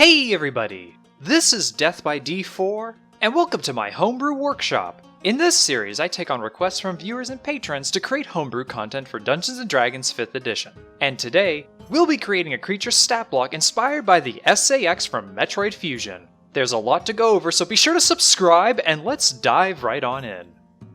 Hey everybody! This is Death by D4, and welcome to my Homebrew workshop. In this series, I take on requests from viewers and patrons to create Homebrew content for Dungeons & Dragons 5th edition. And today, we'll be creating a creature stat block inspired by the SAX from Metroid Fusion. There's a lot to go over, so be sure to subscribe and let's dive right on in.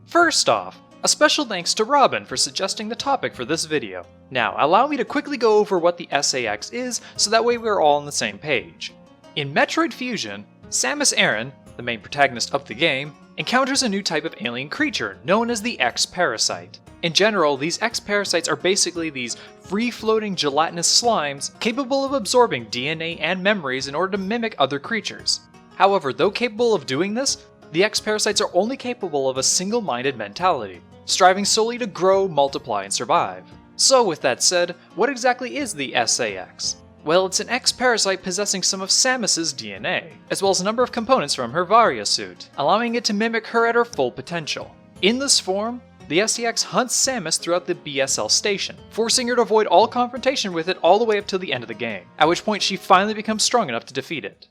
First off, a special thanks to Robin for suggesting the topic for this video. Now, allow me to quickly go over what the SAX is, so that way we're all on the same page. In Metroid Fusion, Samus Aran, the main protagonist of the game, encounters a new type of alien creature known as the X-Parasite. In general, these X-Parasites are basically these free-floating gelatinous slimes capable of absorbing DNA and memories in order to mimic other creatures. However, though capable of doing this, the X-Parasites are only capable of a single-minded mentality, striving solely to grow, multiply, and survive. So with that said, what exactly is the SAX? Well, it's an X-Parasite possessing some of Samus's DNA, as well as a number of components from her Varia suit, allowing it to mimic her at her full potential. In this form, the SAX hunts Samus throughout the BSL station, forcing her to avoid all confrontation with it all the way up till the end of the game, at which point she finally becomes strong enough to defeat it.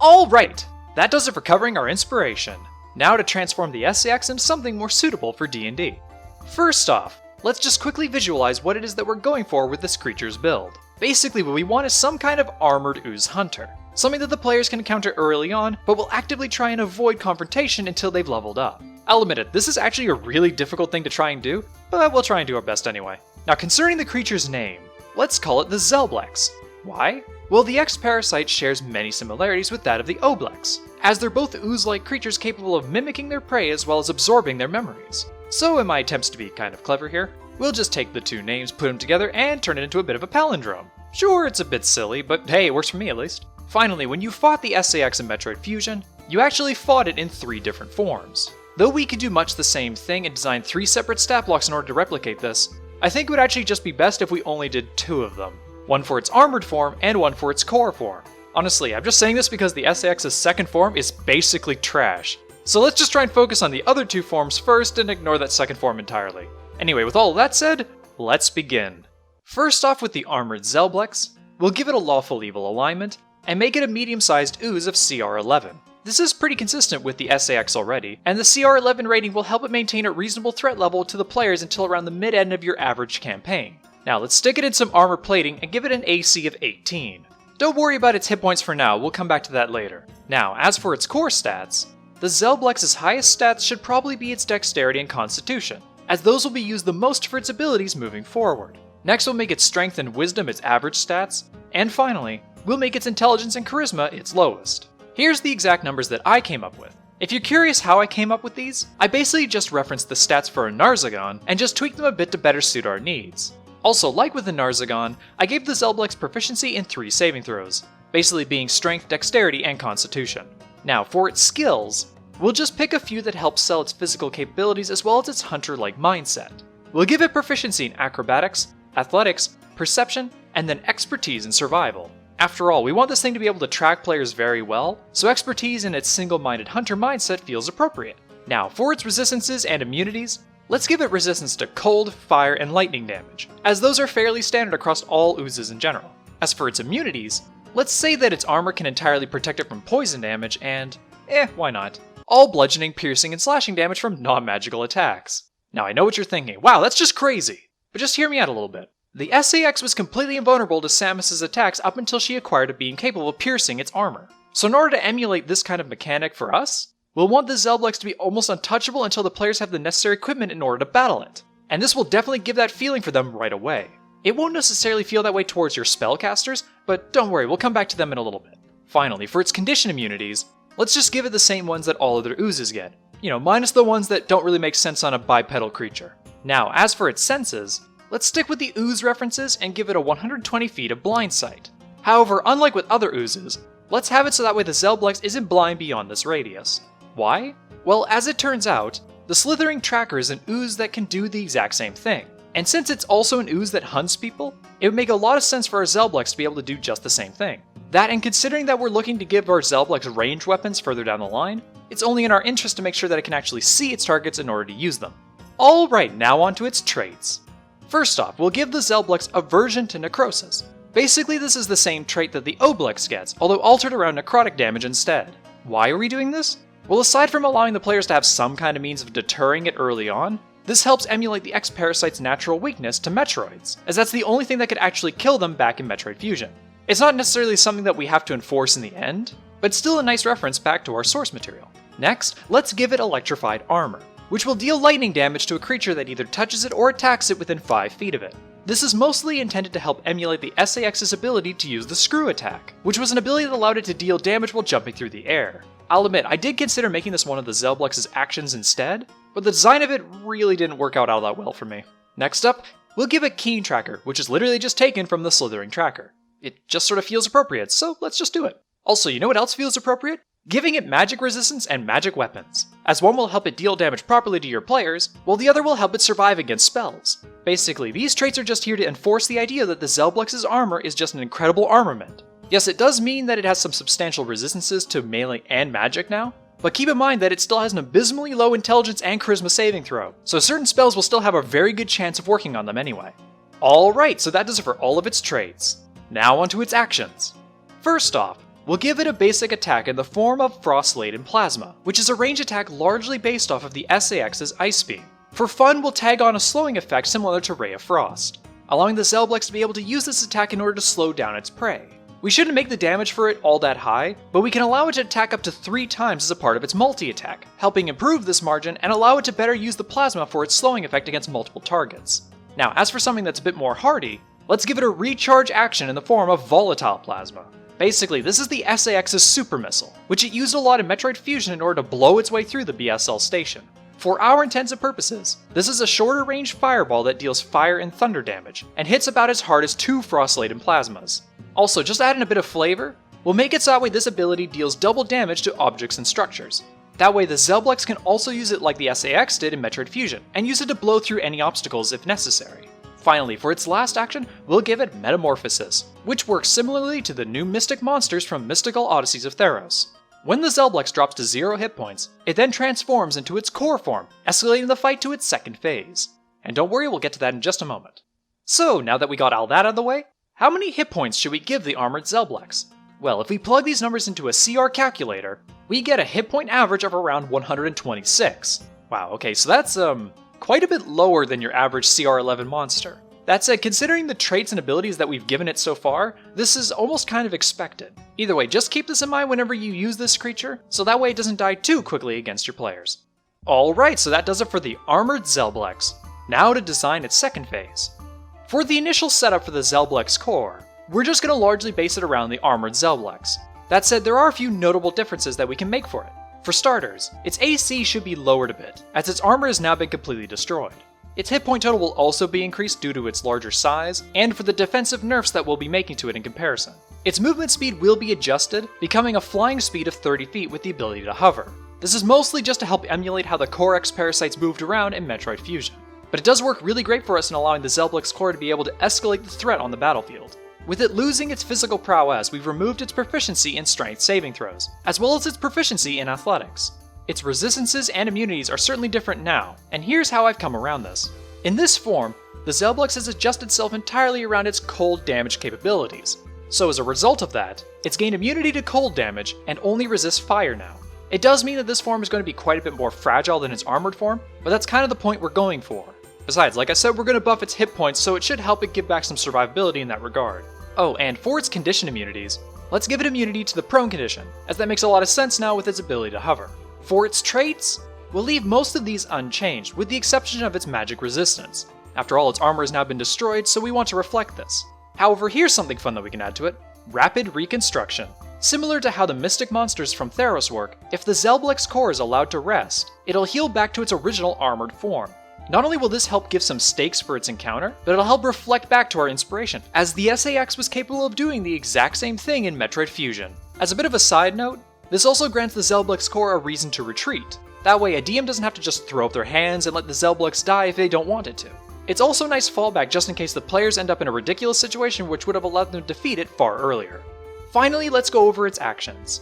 Alright! That does it for covering our inspiration. Now to transform the SAX into something more suitable for D&D. First off, let's just quickly visualize what it is that we're going for with this creature's build. Basically, what we want is some kind of armored ooze hunter. Something that the players can encounter early on, but will actively try and avoid confrontation until they've leveled up. I'll admit it, this is actually a really difficult thing to try and do, but we'll try and do our best anyway. Now concerning the creature's name, let's call it the Xelblex. Why? Well, the X-Parasite shares many similarities with that of the Oblex, as they're both ooze-like creatures capable of mimicking their prey as well as absorbing their memories. So in my attempts to be kind of clever here, we'll just take the two names, put them together, and turn it into a bit of a palindrome. Sure, it's a bit silly, but hey, it works for me at least. Finally, when you fought the SAX in Metroid Fusion, you actually fought it in 3 different forms. Though we could do much the same thing and design 3 separate stat blocks in order to replicate this, I think it would actually just be best if we only did 2 of them. One for its armored form, and one for its core form. Honestly, I'm just saying this because the SAX's second form is basically trash. So let's just try and focus on the other 2 forms first and ignore that second form entirely. Anyway, with all of that said, let's begin. First off with the armored Xelblex, we'll give it a lawful evil alignment, and make it a medium-sized ooze of CR11. This is pretty consistent with the SAX already, and the CR11 rating will help it maintain a reasonable threat level to the players until around the mid-end of your average campaign. Now let's stick it in some armor plating and give it an AC of 18. Don't worry about its hit points for now, we'll come back to that later. Now, as for its core stats, the Xelblex's highest stats should probably be its dexterity and constitution, as those will be used the most for its abilities moving forward. Next we'll make its strength and wisdom its average stats, and finally, we'll make its intelligence and charisma its lowest. Here's the exact numbers that I came up with. If you're curious how I came up with these, I basically just referenced the stats for a Narzagon and just tweaked them a bit to better suit our needs. Also, like with the Narzagon, I gave the Xelblex proficiency in 3 saving throws, basically being strength, dexterity, and constitution. Now for its skills, we'll just pick a few that help sell its physical capabilities as well as its hunter-like mindset. We'll give it proficiency in acrobatics, athletics, perception, and then expertise in survival. After all, we want this thing to be able to track players very well, so expertise in its single-minded hunter mindset feels appropriate. Now, for its resistances and immunities, let's give it resistance to cold, fire, and lightning damage, as those are fairly standard across all oozes in general. As for its immunities, let's say that its armor can entirely protect it from poison damage and, why not? All bludgeoning, piercing, and slashing damage from non-magical attacks. Now I know what you're thinking, wow, that's just crazy! But just hear me out a little bit. The SAX was completely invulnerable to Samus's attacks up until she acquired a being capable of piercing its armor. So in order to emulate this kind of mechanic for us, we'll want the Xelblex to be almost untouchable until the players have the necessary equipment in order to battle it. And this will definitely give that feeling for them right away. It won't necessarily feel that way towards your spellcasters, but don't worry, we'll come back to them in a little bit. Finally, for its condition immunities, let's just give it the same ones that all other oozes get. You know, minus the ones that don't really make sense on a bipedal creature. Now, as for its senses, let's stick with the ooze references and give it a 120 feet of blind sight. However, unlike with other oozes, let's have it so that way the Xelblex isn't blind beyond this radius. Why? Well, as it turns out, the Slithering Tracker is an ooze that can do the exact same thing. And since it's also an ooze that hunts people, it would make a lot of sense for our Xelblex to be able to do just the same thing. That, and considering that we're looking to give our Xelblex range weapons further down the line, it's only in our interest to make sure that it can actually see its targets in order to use them. Alright, now on to its traits. First off, we'll give the Xelblex aversion to necrosis. Basically, this is the same trait that the Xelblex gets, although altered around necrotic damage instead. Why are we doing this? Well, aside from allowing the players to have some kind of means of deterring it early on, this helps emulate the X-Parasite's natural weakness to Metroids, as that's the only thing that could actually kill them back in Metroid Fusion. It's not necessarily something that we have to enforce in the end, but it's still a nice reference back to our source material. Next, let's give it Electrified Armor, which will deal lightning damage to a creature that either touches it or attacks it within 5 feet of it. This is mostly intended to help emulate the SAX's ability to use the Screw Attack, which was an ability that allowed it to deal damage while jumping through the air. I'll admit, I did consider making this one of the Xelblex's actions instead, but the design of it really didn't work out all that well for me. Next up, we'll give it Keen Tracker, which is literally just taken from the Slithering Tracker. It just sort of feels appropriate, so let's just do it. Also, you know what else feels appropriate? Giving it magic resistance and magic weapons, as one will help it deal damage properly to your players, while the other will help it survive against spells. Basically, these traits are just here to enforce the idea that the Xelblex's armor is just an incredible armament. Yes, it does mean that it has some substantial resistances to melee and magic now, but keep in mind that it still has an abysmally low intelligence and charisma saving throw, so certain spells will still have a very good chance of working on them anyway. Alright, so that does it for all of its traits. Now onto its actions. First off, we'll give it a basic attack in the form of Frost-Laden Plasma, which is a range attack largely based off of the SAX's Ice Beam. For fun, we'll tag on a slowing effect similar to Ray of Frost, allowing the Xelblex to be able to use this attack in order to slow down its prey. We shouldn't make the damage for it all that high, but we can allow it to attack up to 3 times as a part of its multi-attack, helping improve this margin and allow it to better use the plasma for its slowing effect against multiple targets. Now, as for something that's a bit more hardy, let's give it a recharge action in the form of Volatile Plasma. Basically, this is the SAX's super missile, which it used a lot in Metroid Fusion in order to blow its way through the BSL station. For our intents and purposes, this is a shorter range fireball that deals fire and thunder damage, and hits about as hard as 2 Frost-Laden Plasmas. Also, just adding a bit of flavor, we'll make it so that way this ability deals double damage to objects and structures. That way the Xelblex can also use it like the SAX did in Metroid Fusion, and use it to blow through any obstacles if necessary. Finally, for its last action, we'll give it Metamorphosis, which works similarly to the new mystic monsters from Mystical Odysseys of Theros. When the Xelblex drops to 0 hit points, it then transforms into its core form, escalating the fight to its second phase. And don't worry, we'll get to that in just a moment. So, now that we got all that out of the way, how many hit points should we give the armored Xelblex? Well, if we plug these numbers into a CR calculator, we get a hit point average of around 126. Wow, okay, so that's quite a bit lower than your average CR11 monster. That said, considering the traits and abilities that we've given it so far, this is almost kind of expected. Either way, just keep this in mind whenever you use this creature, so that way it doesn't die too quickly against your players. Alright, so that does it for the armored Xelblex. Now to design its second phase. For the initial setup for the Xelblex Core, we're just going to largely base it around the armored Xelblex. That said, there are a few notable differences that we can make for it. For starters, its AC should be lowered a bit, as its armor has now been completely destroyed. Its hit point total will also be increased due to its larger size, and for the defensive nerfs that we'll be making to it in comparison. Its movement speed will be adjusted, becoming a flying speed of 30 feet with the ability to hover. This is mostly just to help emulate how the Core X parasites moved around in Metroid Fusion. But it does work really great for us in allowing the Xelblex Core to be able to escalate the threat on the battlefield. With it losing its physical prowess, we've removed its proficiency in strength saving throws, as well as its proficiency in athletics. Its resistances and immunities are certainly different now, and here's how I've come around this. In this form, the Xelblex has adjusted itself entirely around its cold damage capabilities. So as a result of that, it's gained immunity to cold damage and only resists fire now. It does mean that this form is going to be quite a bit more fragile than its armored form, but that's kind of the point we're going for. Besides, like I said, we're going to buff its hit points, so it should help it give back some survivability in that regard. Oh, and for its condition immunities, let's give it immunity to the prone condition, as that makes a lot of sense now with its ability to hover. For its traits, we'll leave most of these unchanged, with the exception of its magic resistance. After all, its armor has now been destroyed, so we want to reflect this. However, here's something fun that we can add to it: Rapid Reconstruction. Similar to how the mystic monsters from Theros work, if the Xelblex Core is allowed to rest, it'll heal back to its original armored form. Not only will this help give some stakes for its encounter, but it'll help reflect back to our inspiration, as the SAX was capable of doing the exact same thing in Metroid Fusion. As a bit of a side note, this also grants the Xelblex Core a reason to retreat. That way, a DM doesn't have to just throw up their hands and let the Xelblex die if they don't want it to. It's also a nice fallback just in case the players end up in a ridiculous situation which would have allowed them to defeat it far earlier. Finally, let's go over its actions.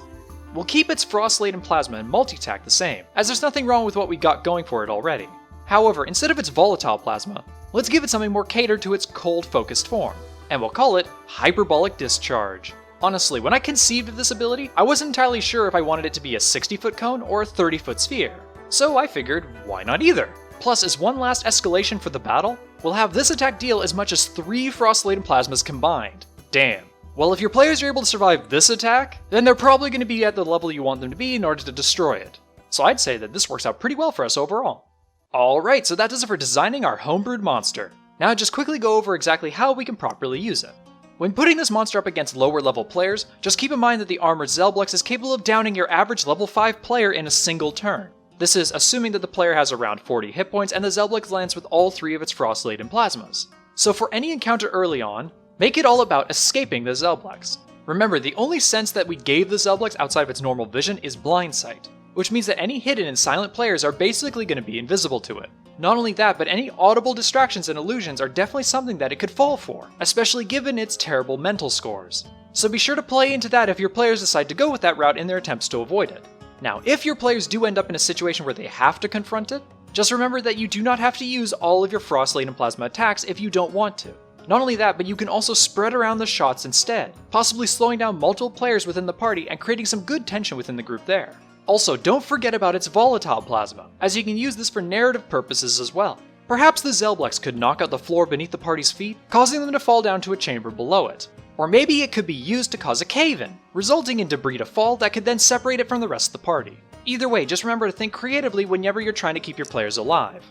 We'll keep its Frost-Laden Plasma and multi-attack the same, as there's nothing wrong with what we got going for it already. However, instead of its Volatile Plasma, let's give it something more catered to its cold-focused form. and we'll call it Hyperbolic Discharge. Honestly, when I conceived of this ability, I wasn't entirely sure if I wanted it to be a 60-foot cone or a 30-foot sphere. So I figured, why not either? Plus, as one last escalation for the battle, we'll have this attack deal as much as 3 Frost-laden plasmas combined. Damn. Well, if your players are able to survive this attack, then they're probably going to be at the level you want them to be in order to destroy it. So I'd say that this works out pretty well for us overall. Alright, so that does it for designing our homebrewed monster. Now just quickly go over exactly how we can properly use it. When putting this monster up against lower level players, just keep in mind that the armored Xelblex is capable of downing your average level 5 player in a single turn. This is assuming that the player has around 40 hit points and the Xelblex lands with all 3 of its frost-laden plasmas. So for any encounter early on, make it all about escaping the Xelblex. Remember, the only sense that we gave the Xelblex outside of its normal vision is blind sight, which means that any hidden and silent players are basically going to be invisible to it. Not only that, but any audible distractions and illusions are definitely something that it could fall for, especially given its terrible mental scores. So be sure to play into that if your players decide to go with that route in their attempts to avoid it. Now, if your players do end up in a situation where they have to confront it, just remember that you do not have to use all of your Frost-laden plasma attacks if you don't want to. Not only that, but you can also spread around the shots instead, possibly slowing down multiple players within the party and creating some good tension within the group there. Also, don't forget about its volatile plasma, as you can use this for narrative purposes as well. Perhaps the Xelblex could knock out the floor beneath the party's feet, causing them to fall down to a chamber below it. Or maybe it could be used to cause a cave-in, resulting in debris to fall that could then separate it from the rest of the party. Either way, just remember to think creatively whenever you're trying to keep your players alive.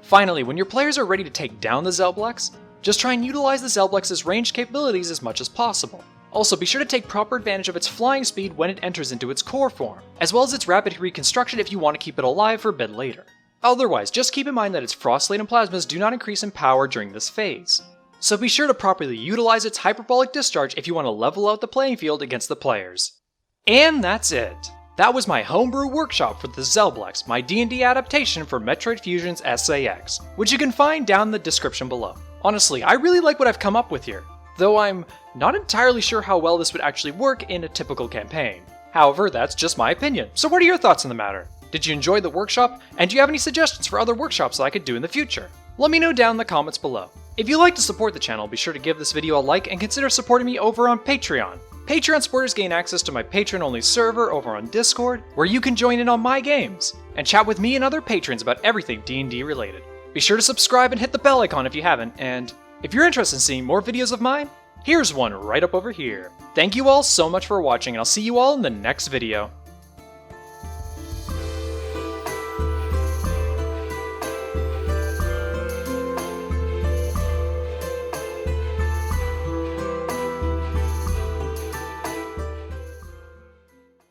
Finally, when your players are ready to take down the Xelblex, just try and utilize the Xelblex's ranged capabilities as much as possible. Also, be sure to take proper advantage of its flying speed when it enters into its core form, as well as its rapid reconstruction if you want to keep it alive for a bit later. Otherwise, just keep in mind that its frost-laden plasmas do not increase in power during this phase. So be sure to properly utilize its hyperbolic discharge if you want to level out the playing field against the players. And that's it! That was my homebrew workshop for the Xelblex, my D&D adaptation for Metroid Fusion's SAX, which you can find down in the description below. Honestly, I really like what I've come up with here, though I'm not entirely sure how well this would actually work in a typical campaign. However, that's just my opinion, so what are your thoughts on the matter? Did you enjoy the workshop, and do you have any suggestions for other workshops that I could do in the future? Let me know down in the comments below. If you'd like to support the channel, be sure to give this video a like and consider supporting me over on Patreon. Patreon supporters gain access to my Patreon-only server over on Discord, where you can join in on my games, and chat with me and other patrons about everything D&D related. Be sure to subscribe and hit the bell icon if you haven't, and if you're interested in seeing more videos of mine, here's one right up over here. Thank you all so much for watching, and I'll see you all in the next video.